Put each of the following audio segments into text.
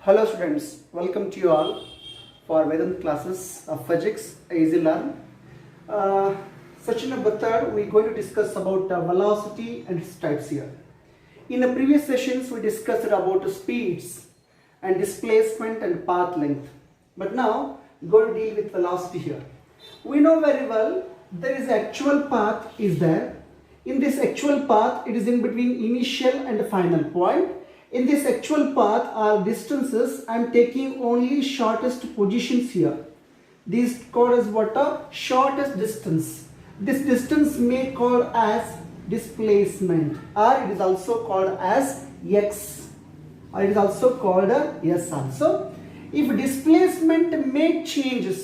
Hello students, welcome to you all for Vedant classes of physics easy learn. Section number 3 we are going to discuss about velocity and its types here. In the previous sessions we discussed about speeds and displacement and path length. But now we are going to deal with velocity here. We know very well there is actual path is there. In this actual path it is in between initial and final point. In this actual path are distances. I am taking only shortest positions here. This called as what a shortest distance. This distance may called as displacement, or it is also called as x, or it is also called s also. If displacement may changes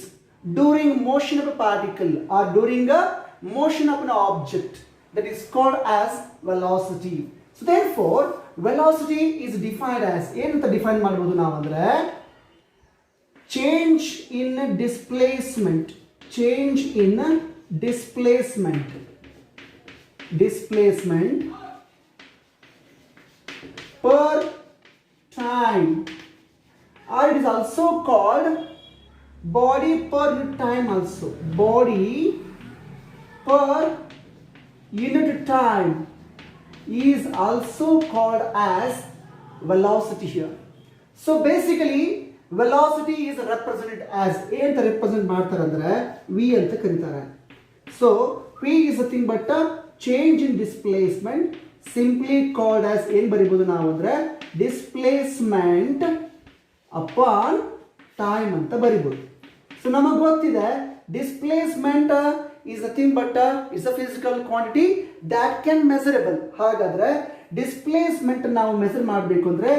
during motion of a particle or during a motion of an object, that is called as velocity. So therefore velocity is defined as ಏನಂತ define ಮಾಡಬಹುದು ನಾವು ಅಂದ್ರೆ change in displacement per time, or it is also called body per unit time also. Body per unit time is also called as velocity here. So basically velocity is represented as anta represent ಮಾಡ್ತಾರೆ ಅಂದ್ರೆ v ಅಂತ ಕರೀತಾರೆ. So v is nothing but a change in displacement, simply called as ಏನು ಬರಿಬಹುದು ನಾವು ಅಂದ್ರೆ displacement upon time ಅಂತ ಬರಿಬಹುದು. So ನಮಗೆ ಗೊತ್ತಿದೆ displacement is nothing but is a physical quantity that can measurable. ಹಾಗಾದ್ರೆ displacement ನಾವು ಮೆಜರ್ ಮಾಡಬೇಕು ಅಂದ್ರೆ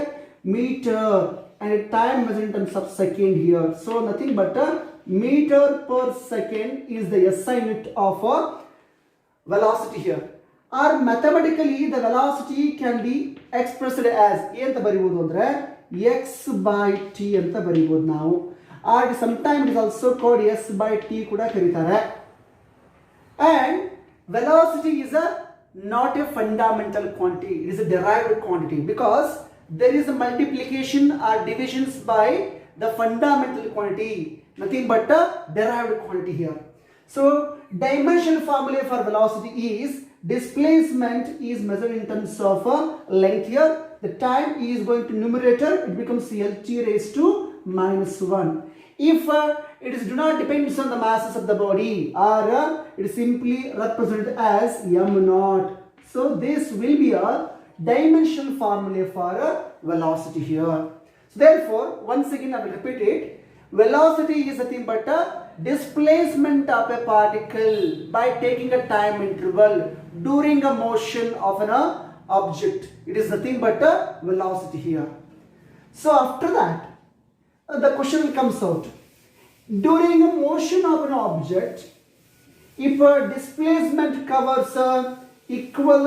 meter and time measured in terms of second here. So nothing but meter per second is the SI unit of velocity here. Or mathematically the velocity can be expressed as ಏನಂತ ಬರಿಬಹುದು ಅಂದ್ರೆ x by t ಅಂತ ಬರಿಬಹುದು ನಾವು. Or sometimes it is also called s by t ಕೂಡ ಕರೀತಾರೆ. And velocity is not a fundamental quantity, it is a derived quantity, because there is a multiplication or divisions by the fundamental quantity, nothing but a derived quantity here. So dimensional formula for velocity is displacement is measured in terms of length here. The time is going to numerator, it becomes lt raised to -1. If it is do not depends on the masses of the body, or it is simply represented as m0. So this will be a dimensional formula for velocity here. So therefore once again I will repeat it. Velocity is nothing but a displacement of a particle by taking a time interval during a motion of an object. It is nothing but a velocity here. So after that the question comes out. During a motion of an object, if a displacement covers equal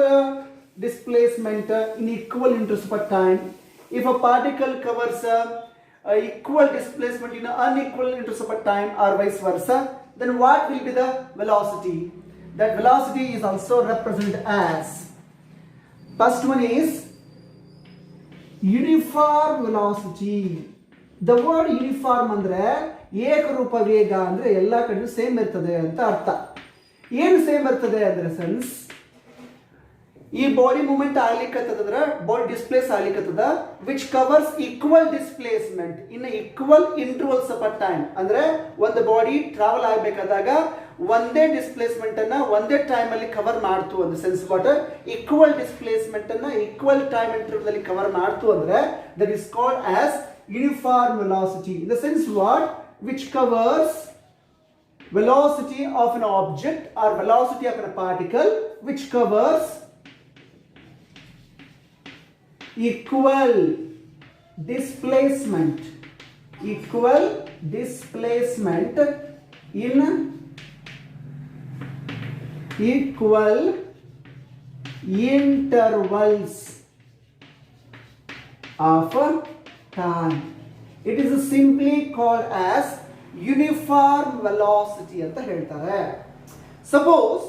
displacement in equal intervals per time, if a particle covers equal displacement in unequal intervals per time, or vice versa, then what will be the velocity? That velocity is also represented as, first one is uniform velocity. The word uniform ಅಂದ್ರೆ ಏಕರೂಪ ವೇಗ ಅಂದ್ರೆ ಎಲ್ಲಾ ಕಡೆ same ಇರ್ತದೆ ಅಂತ ಅರ್ಥ. ಏನು ಸೇಮ್ ಇರ್ತದೆ ಅಂದ್ರೆ ಸೆನ್ಸ್, ಈ ಬಾಡಿ ಮೂವ್ಮೆಂಟ್ ಆಗ್ಲಿಕ್ಕತ್ತದ, ಬಾಡಿ ಡಿಸ್ಪ್ಲೇಸ್ ಆಗ್ಲಿಕ್ಕತ್ತದ, which covers equal displacement in equal intervals of time. ಅಂದ್ರೆ ಒಂದು ಬಾಡಿ ಟ್ರಾವೆಲ್ ಆಗಬೇಕಾದಾಗ ಒಂದೇ ಡಿಸ್ಪ್ಲೇಸ್ಮೆಂಟ್ ಅನ್ನ ಒಂದೇ ಟೈಮ್ ಅಲ್ಲಿ ಕವರ್ ಮಾಡ್ತು ಅಂದ್ರೆ ಸೆನ್ಸ್ ವಾಟ್ ಈಕ್ವಲ್ ಡಿಸ್ಪ್ಲೇಸ್ಮೆಂಟ್ ಅನ್ನ ಈಕ್ವಲ್ ಟೈಮ್ ಇಂಟರ್ವಲ್ ಅಲ್ಲಿ ಕವರ್ ಮಾಡ್ತು ಅಂದ್ರೆ that is called as uniform velocity. In the sense what, which covers velocity of an object or velocity of a particle, which covers equal displacement in equal intervals of time. It is simply called as uniform velocity ಅಂತ ಹೇಳ್ತಾರೆ. Suppose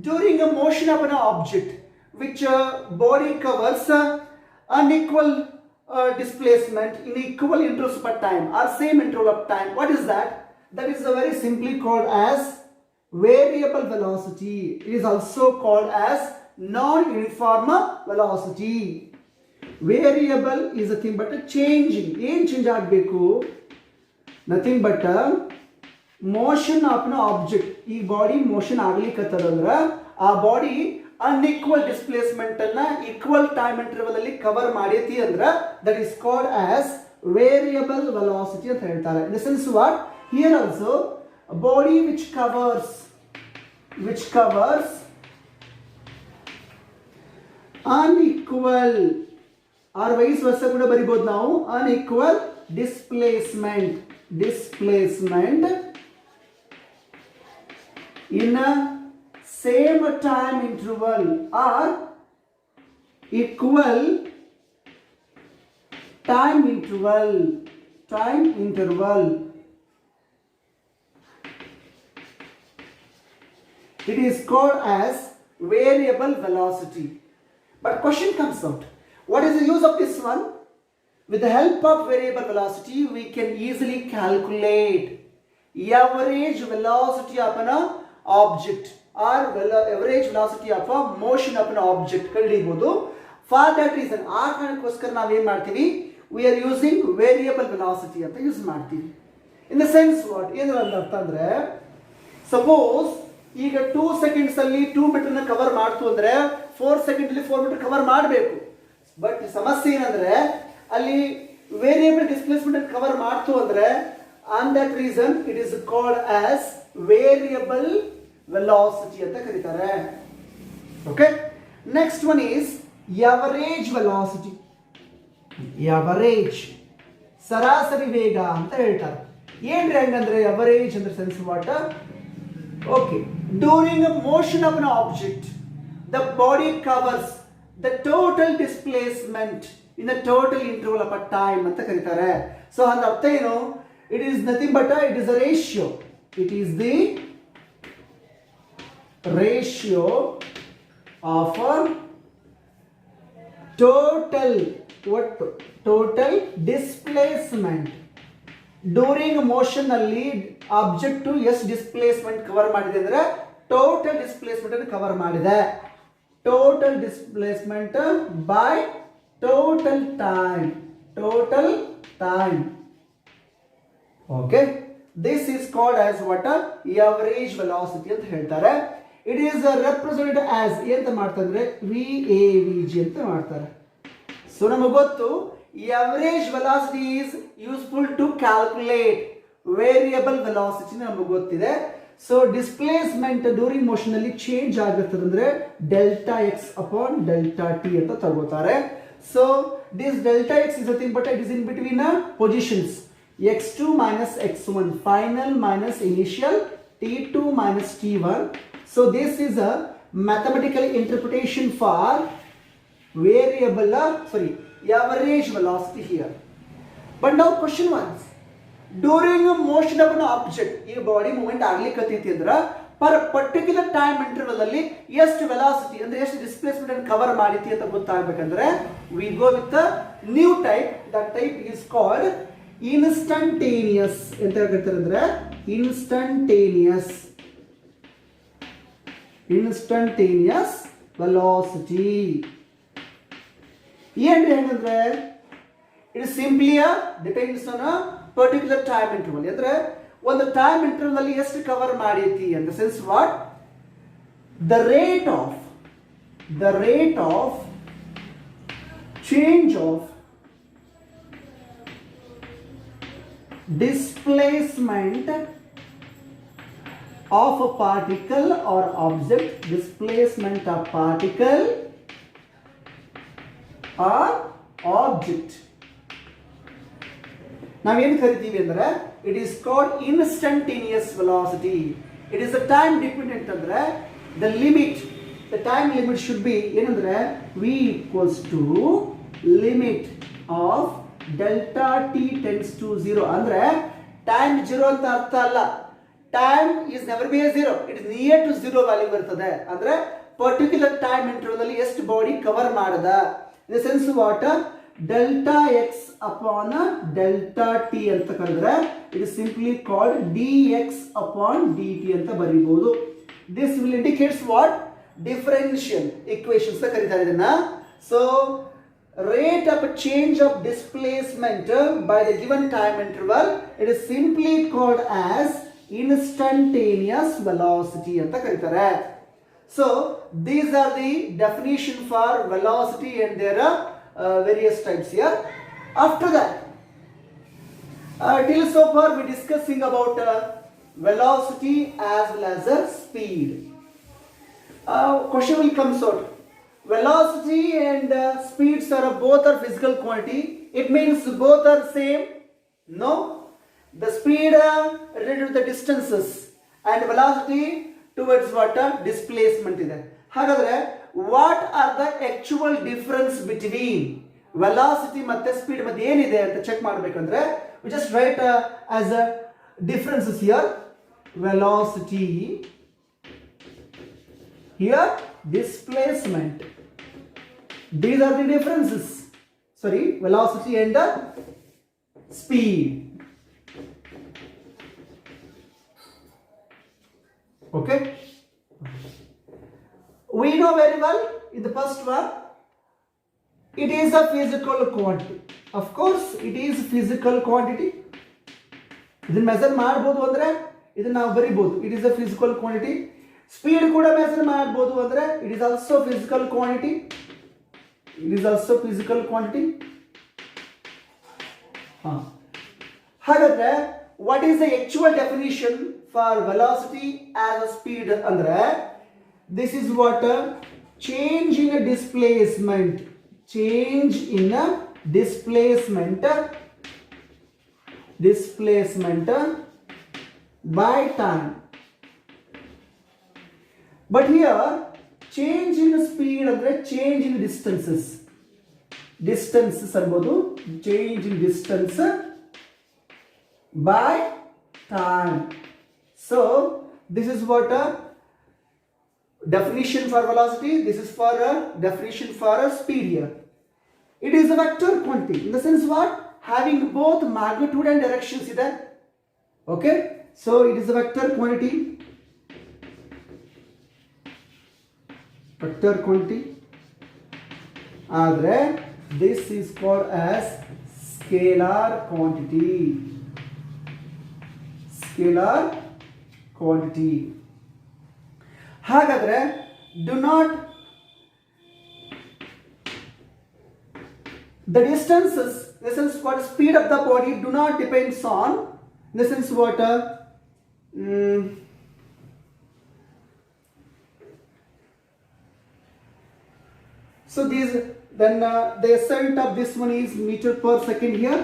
during a motion of an object which body covers unequal displacement in equal intervals per time or same interval of time. What is that? That is very simply called as variable velocity. It is also called as non-uniform velocity. Variable is nothing but a changing. ಏನು change ಆಗಬೇಕು? Nothing but a motion of an object. ಈ body motion ಆಗ್ಲಿಕ್ಕತ್ತದಂದ್ರೆ ಆ body unequal displacement ಅನ್ನ equal time interval ಅಲ್ಲಿ cover ಮಾಡೈತಿ ಅಂದ್ರೆ that is called as variable velocity ಅಂತ ಹೇಳ್ತಾರೆ. In the sense what here also body which covers unequal or vice versa ಕೂಡ ಬರಿಬಹುದು ನಾವು. ಅನ್ಇಕ್ವಲ್ ಡಿಸ್ಪ್ಲೇಸ್ಮೆಂಟ್ in a same time interval or equal time interval. It is called as variable velocity. But question comes out, what is the use of this one? With the help of variable velocity we can easily calculate average velocity of an object or average velocity of a motion of an object ಕಂಡುಹಿಡಿಯಬಹುದು. For that reason ಆ ಕಾರಣಕ್ಕೋಸ್ಕರ ನಾವು ಏನು ಮಾಡ್ತೀವಿ, we are using variable velocity ಅಂತ use ಮಾಡ್ತೀವಿ. In the sense what ಏನು ಅರ್ಥ ಅಂದ್ರೆ, ಸಪೋಸ್ ಈಗ 2 ಸೆಕೆಂಡ್ಸ್ ಅಲ್ಲಿ 2 ಮೀಟರ್ ನ ಕವರ್ ಮಾಡ್ತು ಅಂದ್ರೆ 4 ಸೆಕೆಂಡ್ ಅಲ್ಲಿ 4 ಮೀಟರ್ ಕವರ್ ಮಾಡಬೇಕು. ಬಟ್ ಸಮಸ್ಯೆ ಏನಂದ್ರೆ ಅಲ್ಲಿ ವೇರಿಯಬಲ್ ಡಿಸ್ಪ್ಲೇಸ್ಮೆಂಟ್ ಕವರ್ ಮಾಡ್ತು ಅಂದ್ರೆ on that reason it is called as variable velocity ಅಂತ ಕರೀತಾರೆ. Okay, next one is average velocity. average ಸರಾಸರಿ ವೇಗ ಅಂತ ಹೇಳ್ತಾರೆ. ಏನ್ರಿ ಹಂಗಂದ್ರೆ average ಅಂದ್ರೆ sense what? Okay, during a motion of an object the body covers the total displacement in a total interval of a time ಅಂತ ಕರೀತಾರೆ. ಸೊ ಅಂದ ಅರ್ಥ ಏನು? It is nothing but it is a ratio. It is the ratio of a total displacement during motion ಅಲ್ಲಿ object ಎಷ್ಟು displacement cover ಮಾಡಿದೆ ಅಂದ್ರೆ total displacement ಅನ್ನು ಕವರ್ ಮಾಡಿದೆ. Total displacement by total time. Okay, this is called as what? Average velocity ಅಂತ ಹೇಳ್ತಾರೆ. It is represented as ಎಂತ ಮಾಡ್ತಾರೆ, VAVG ಅಂತ ಮಾಡ್ತಾರೆ. ಸೊ ನಮಗೆ ಗೊತ್ತು average velocity is useful to calculate variable velocity ನಮಗೆ ಗೊತ್ತಿದೆ. ಸೊ ಡಿಸ್ಪ್ಲೇಸ್ಮೆಂಟ್ ಡ್ಯೂರಿಂಗ್ ಮೋಷನ್ ಅಲ್ಲಿ ಚೇಂಜ್ ಆಗಿರ್ತದೆ ಅಂದ್ರೆ delta X upon delta T ಅಂತ ತಗೋತಾರೆ. So this delta X is nothing but it is in between positions x2 minus x1, final minus initial, t2 minus t1. So this is a mathematical interpretation for average velocity here. But now question was, during a motion of an object, ಈ body movement ಆಗ್ಲಿಕ್ಕತ್ತೈತಿ ಅಂದ್ರೆ per particular time interval ಅಲ್ಲಿ ಎಷ್ಟು velocity ಅಂದ್ರೆ ಎಷ್ಟು displacement ಅನ್ನು cover ಮಾಡಿತಿ ಅಂತ ಗೊತ್ತಾಗಬೇಕಂದ್ರೆ we go with the new type. That type is called instantaneous ಅಂತ ಹೇಳ್ತಾರೆ. ಅಂದ್ರೆ ಇನ್ಸ್ಟಂಟೇನಿಯಸ್ ವೆಲಾಸಿಟಿ ಏನ್ರಿ ಏನಂದ್ರೆ it is simply depends on a particular time interval. ಅಂದ್ರೆ ಒಂದು ಟೈಮ್ ಇಂಟರ್ವಲ್ ಅಲ್ಲಿ ಎಷ್ಟು ಕವರ್ ಮಾಡೈತಿ ಅಂತ sense what the rate of change of displacement of a particle or object, displacement of particle or object. ನಾವೇನು ಕರಿತೀವಿ ಅಂದ್ರೆ it is called instantaneous velocity. It is a time dependent ಅಂದ್ರೆ the time limit should be ಏನಂದ್ರೆ v equals to limit of delta T tends to 0 ಅಂದ್ರೆ time 0 ಅಂತ ಅರ್ಥ ಅಲ್ಲ. Time is never be 0, it is near to 0 value ಬರ್ತದೆ. ಅಂದ್ರೆ particular time interval ಅಲ್ಲಿ ಎಷ್ಟು ಬಾಡಿ ಕವರ್ ಮಾಡದ. ಇನ್ the sense what delta x upon delta t ಅಂತ ಕರೆದ್ರೆ it is simply called dx upon dt ಅಂತ ಬರೀಬಹುದು. This will indicates what? Differential equations ಅಂತ ಕರೀತಾರೆ ಇದನ್ನ. So rate of change of displacement by the given time interval, it is simply called as instantaneous velocity ಅಂತ ಕರೀತಾರೆ. So these are the definition for velocity and there are various types here. After that, till so far we discussing about velocity as well as speed. Question will come short. Velocity and speeds are both are physical quantity. It means both are same. No, the speed related to the distances and velocity towards what displacement ಇದೆ. ಹಾಗಾದ್ರೆ what are the actual difference between velocity ಮತ್ತೆ speed ಮಧ್ಯೆ ಏನಿದೆ ಅಂತ check ಮಾಡಬೇಕಂದ್ರೆ we just write as a differences here. Velocity, here displacement. These are the differences. Sorry, velocity and speed. Okay, we know very well in the first one it is a physical quantity. Of course it is physical quantity. ಇದನ್ನ measure ಮಾಡಬಹುದು ಅಂದ್ರೆ ಇದನ್ನ ನಾವು ಬರೀಬಹುದು, it is a physical quantity. Speed ಕೂಡ measure ಮಾಡಬಹುದು ಅಂದ್ರೆ it is also physical quantity. It is also physical quantity. ಹಾಗಾದ್ರೆ what is the actual definition for velocity as a speed andre this is what change in a displacement, change in a displacement by time. But here change in speed andre change in distances anbodu, change in distance by time. So this is what a definition for velocity, this is for a definition for a speed here. It is a vector quantity in the sense what? Having both magnitude and directions ide. Okay, so it is a vector quantity. Vector quantity. Adre this is called as scalar quantity. Scalar quantity. ಹಾಗಾದ್ರೆ do not the distances, this is what speed of the body do not depends on this is what so these then the ascent of this one is meter per second here.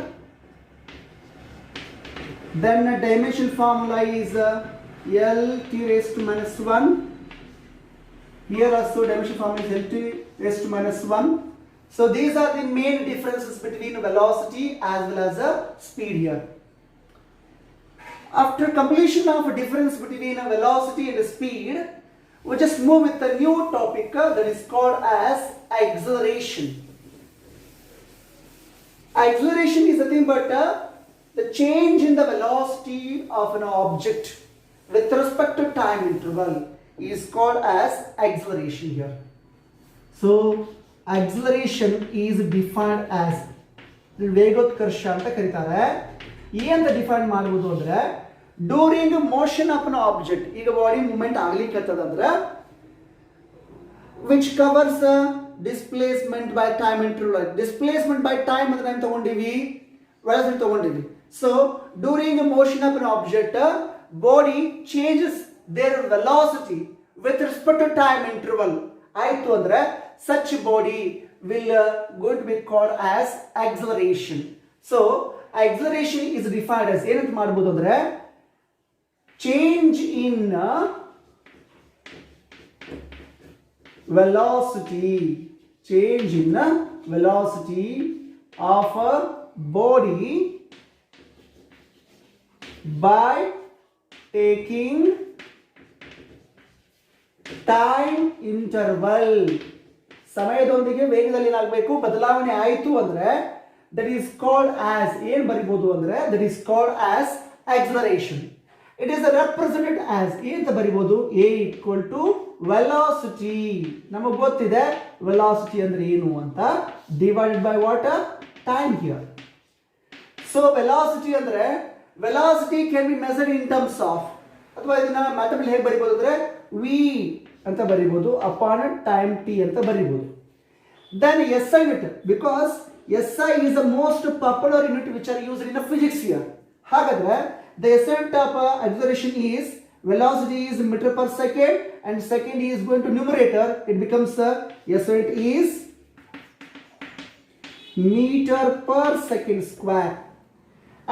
Then dimension formula is L t raised to minus 1. Here also dimension formula is L t raised to minus 1. So these are the main differences between velocity as well as speed here. After completion of difference between velocity and speed, we just move with a new topic that is called as acceleration. Acceleration is nothing but the change in the velocity of an object with respect to time interval is called as acceleration here. So acceleration is defined as ವೇಗೋತ್ಕರ್ಷ ಅಂತ ಕರೀತಾರೆ. ಏನಂತ define ಮಾಡಬಹುದು ಅಂದ್ರೆ during motion of an object, ಈಗ body movement ಆಗ್ಲಿಕ್ಕತ್ತದಂದ್ರೆ which covers displacement by time interval. Displacement by time ಅಂದ್ರೆ ಏನು ತಗೊಂಡಿವಿ? ವೆಲಾಸಿಟಿ ತಗೊಂಡಿವಿ. So during motion of an object body changes their velocity with respect to time interval ಆಯ್ತು ಅಂದ್ರೆ such body will going to be called as acceleration. So acceleration is defined as ಏನಂತ ಮಾಡಬಹುದು ಅಂದ್ರೆ change in velocity, change in velocity of a body by taking time interval ಸಮಯದೊಂದಿಗೆ ವೇಗದಲ್ಲಿ ಏನಾಗಬೇಕು, ಬದಲಾವಣೆ ಆಯಿತು ಅಂದ್ರೆ ದಟ್ ಈಸ್ ಕಾಲ್ಡ್ ಆಸ್, ಏನ್ ಬರಿಬಹುದು ಅಂದ್ರೆ that is called as acceleration. It is represented as ಏನಂತ ಬರಿಬಹುದು, a equal to velocity. ನಮಗೆ ಗೊತ್ತಿದೆ velocity ಅಂದ್ರೆ ಏನು ಅಂತ, divided by what, time here. So velocity ಅಂದ್ರೆ velocity can be measured in terms of, ಅಥವಾ ಇದನ್ನ ಮ್ಯಾಥಮೆಟಿಕಲ್ ಹೇಗೆ ಬರಿಬಹುದು ಅಂದ್ರೆ v ಅಂತ ಬರಿಬಹುದು upon time t ಅಂತ ಬರಿಬಹುದು. Then SI unit, because SI is the most popular unit which are used in the physics here. ಹಾಗಾದ್ರೆ the SI unit of acceleration is, velocity is meter per second and second is going to numerator, it becomes SI unit is meter per second square.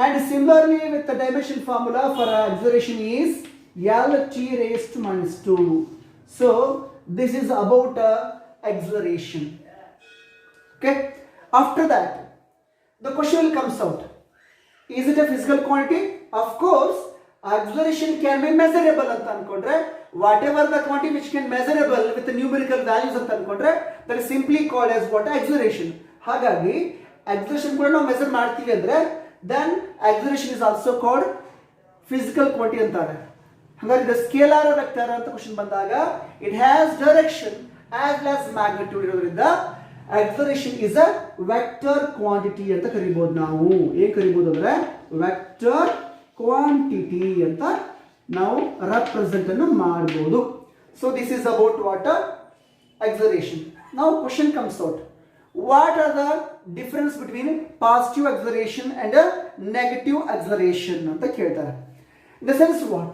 And similarly with the dimension formula for acceleration is Lt raised to minus 2. So this is about acceleration. Okay, after that the question will comes out, is it a physical quantity? Of course acceleration can be measurable anta ankondre, whatever the quantity which can measurable with the numerical values anta ankondre that is simply called as what, acceleration. ಹಾಗಾಗಿ acceleration ಕೂಡ ನಾವು measure ಮಾಡ್ತೀವಿ ಅಂದ್ರೆ then acceleration is also called physical quantity ಅಂತಾರೆ. ಹಾಗಾಗಿ the scalar vector ಅಂತ question ಬಂದಾಗ it has direction as well as magnitude ಇರೋದ್ರಿಂದ acceleration is a vector quantity ಅಂತ ಕರಿಬಹುದು. ನಾವು ಏನ್ ಕರಿಬಹುದು ಅಂದ್ರೆ vector quantity ಅಂತ ನಾವು represent ಅನ್ನು ಮಾಡಬಹುದು. So this is about what, acceleration. Now question comes out, what are the difference between positive acceleration and a negative acceleration ಅಂತ ಕೇಳ್ತಾರೆ. In the sense what,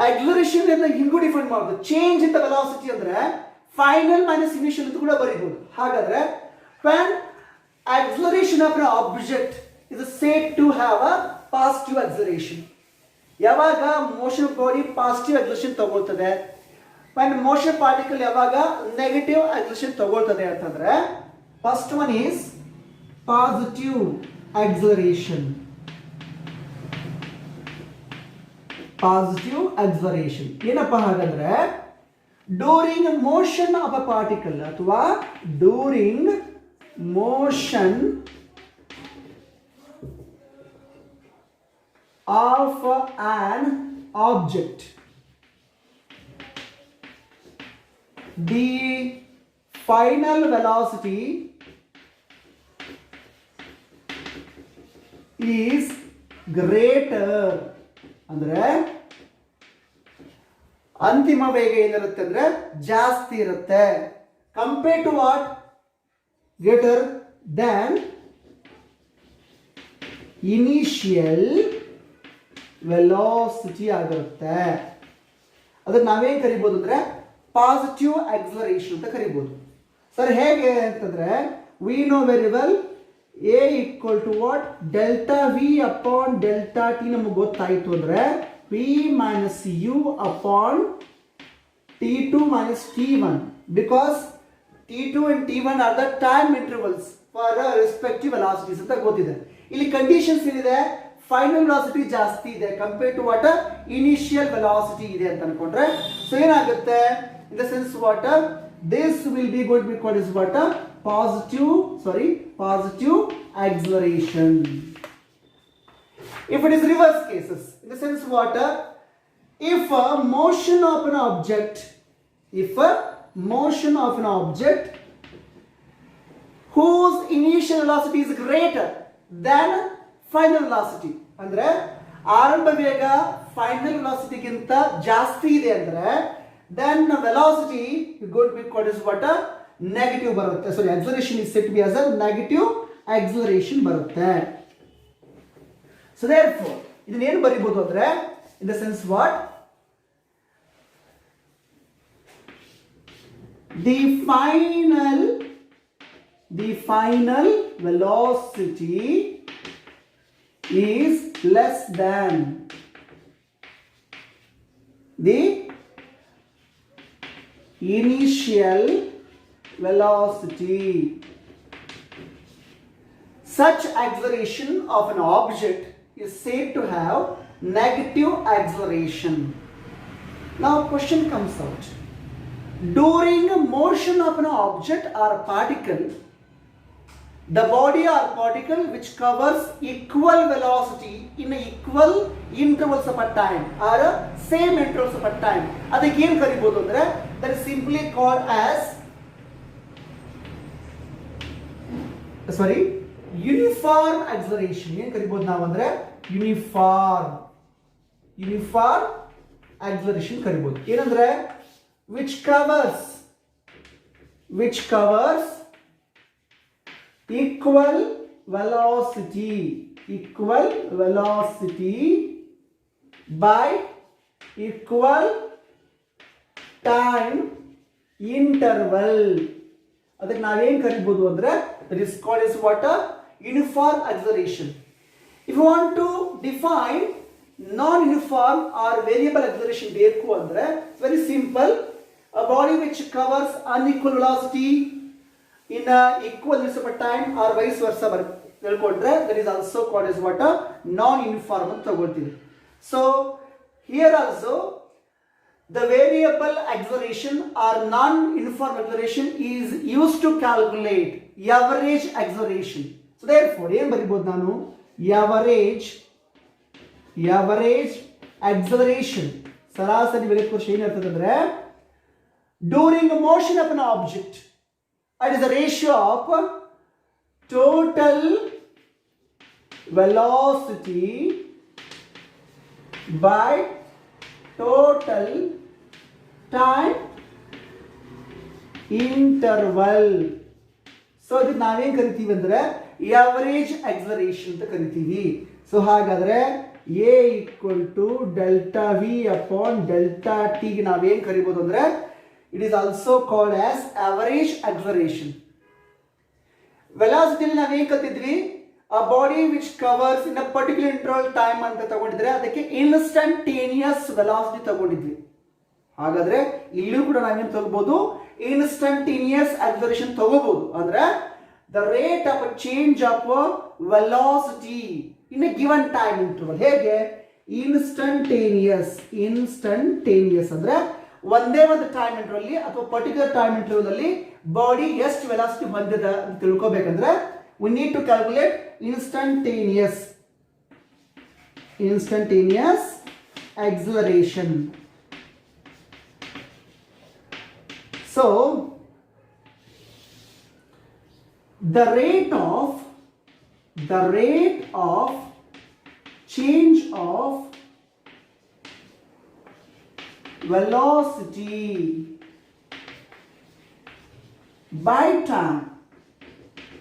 acceleration ಇಂದ ಹಿಂಗೂ ಡಿಫೈನ್ ಮಾಡೋದು, ಚೇಂಜ್ ಇನ್ ದ ವೆಲಾಸಿಟಿ ಅಂದ್ರೆ final minus initial ಅಂತ ಕೂಡ ಬರೀಬಹುದು. ಹಾಗಾದ್ರೆ when acceleration of an object is said to have a positive acceleration, ಯಾವಾಗ ಮೋಷನ್ ಬಾಡಿ ಪಾಸಿಟಿವ್ acceleration ತಗೊಳ್ತದೆ, when motion particle ಯಾವಾಗ ನೆಗೆಟಿವ್ acceleration ತಗೊಳ್ತದೆ ಅಂತಂದ್ರೆ first one is positive acceleration. Positive acceleration ಏನಪ್ಪಾ ಹಾಗಾದ್ರೆ during motion of a particle ಅಥವಾ during motion of an object, the final velocity is greater ಅಂದ್ರೆ ಅಂತಿಮ ವೇಗ ಏನಿರುತ್ತೆ ಅಂದ್ರೆ ಜಾಸ್ತಿ ಇರುತ್ತೆ, compare to what, greater than initial velocity ಆಗಿರುತ್ತೆ. ಅದನ್ನ ನಾವೇನ್ ಕರಿಬಹುದು ಅಂದ್ರೆ ಪಾಸಿಟಿವ್ acceleration ಅಂತ ಕರಿಬಹುದು. ಸರ್ ಹೇಗೆ ಅಂತಂದ್ರೆ we know very well a equal to what, delta v upon delta t ನಮಗೆ ಗೊತ್ತಾಯ್ತು ಅಂದ್ರೆ p minus u upon t2 minus t1, because t2 and t1 are the time intervals for respective velocities ಅಂತ ಗೊತ್ತಿದೆ. ಇಲ್ಲಿ conditions ಏನಿದೆ, final velocity ಜಾಸ್ತಿ ಇದೆ compare to what, initial velocity ಇದೆ ಅಂತ ಅನ್ಕೊಂಡ್ರೆ ಸೊ ಏನಾಗುತ್ತೆ, in the sense what, this will be going to be called as what, positive acceleration. If it is reverse cases, in the sense what, if a motion of an object whose initial velocity is greater than final velocity, ಅಂದ್ರೆ ಆರಂಭ ವೇಗ final velocity ಗಿಂತ ಜಾಸ್ತಿ ಇದೆ ಅಂದ್ರೆ then velocity is going to be called as what, negative ಬರುತ್ತೆ. sorry, acceleration is said to be as a negative acceleration ಬರುತ್ತೆ. so therefore ಇದನ್ನ ಏನು ಬರಿಬಹುದು ಅಂದ್ರೆ in the sense what, the final velocity is less than the initial velocity. Such acceleration of an object is said to have negative acceleration. Now question comes out, during motion of an object or particle, the body or particle which covers equal velocity in equal intervals of a time or same intervals of a time, ಅದಕ್ಕೆ ಏನು ಕರೀಬಹುದು ಅಂದ್ರೆ that is simply called as uniform acceleration. ಏನು ಕರೀಬಹುದು ನಾವು ಅಂದ್ರೆ uniform acceleration ಕರೀಬಹುದು. ಏನಂದ್ರೆ which covers equal velocity by equal time interval. ಅದಕ್ಕೆ ನಾವೇನು ಕರೀಬಹುದು ಅಂದ್ರೆ that is called as what a uniform acceleration. If you want to define non-uniform or variable acceleration ಬೇಕು ಅಂದ್ರೆ very simple. A body which covers unequal velocity in a equal units of time or vice versa ಹೇಳ್ಕೊಂಡ್ರೆ that is also called as what a non-uniform ಅಂತ ತಗೊಳ್ತೀವಿ. So here also the variable acceleration or non-uniform acceleration is used to calculate average acceleration. So therefore ಏನು ಬರೀಬಹುದು ನಾನು average acceleration ಸರಾಸರಿ ವೇಗದ ಕೋಶ ಏನಿರ್ತದೆ ಅಂದ್ರೆ during motion of an object, it is the ratio of total velocity by total time interval. So ಇದಕ್ಕೆ ನಾವೇನು ಕರಿತೀವಿ ಅಂದ್ರೆ average acceleration ಅಂತ ಕರಿತೀವಿ. ಸೊ ಹಾಗಾದ್ರೆ a equal to delta v upon delta t ಗೆ ನಾವೇನು ಕರಿಬಹುದು ಅಂದ್ರೆ it is also called as average acceleration. Velocity ಅಲ್ಲಿ ನಾವೇನು ಕಲಿತಿದ್ವಿ a body which covers in a particular interval time ಅಂತ ತಗೊಂಡಿದ್ರೆ ಅದಕ್ಕೆ instantaneous velocity ತಗೊಂಡಿದ್ವಿ. ಹಾಗಾದ್ರೆ ಇಲ್ಲೂ ಕೂಡ ನಾವೇನು ತಗೋಬಹುದು instantaneous acceleration ತಗೋಬಹುದು. ಅಂದ್ರೆ the rate of a change of a velocity in a given time interval. ಹೇಗೆ instantaneous ಅಂದ್ರೆ ಒಂದೇ ಒಂದು ಟೈಮ್ ಇಂಟರ್ವಲ್ ಅಲ್ಲಿ ಅಥವಾ ಪರ್ಟಿಕ್ಯುಲರ್ ಟೈಮ್ ಇಂಟರ್ವಲ್ ಅಲ್ಲಿ ಬಾಡಿ ಎಷ್ಟು ವೆಲಾಸಿಟಿ ಹೊಂದಿದೆ ಅಂತ ತಿಳ್ಕೋಬೇಕಂದ್ರೆ we need to calculate instantaneous acceleration. So the rate of change of velocity by time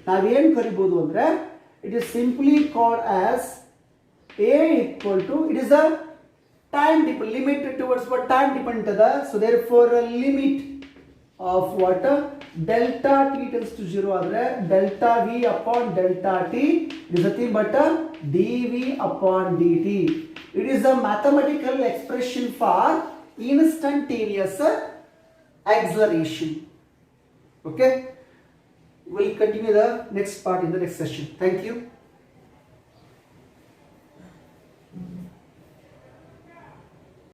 ನಾವೇನು ಕರಿಬಹುದು ಅಂದ್ರೆ it is simply called as a equal to, it is a time limited towards what time dependent ada, so therefore a limit of what delta t tends to 0 ಆದರೆ delta v upon delta t is nothing but dv upon dt. It is a mathematical expression for instantaneous acceleration. Okay, we'll continue the next part in the next session. Thank you.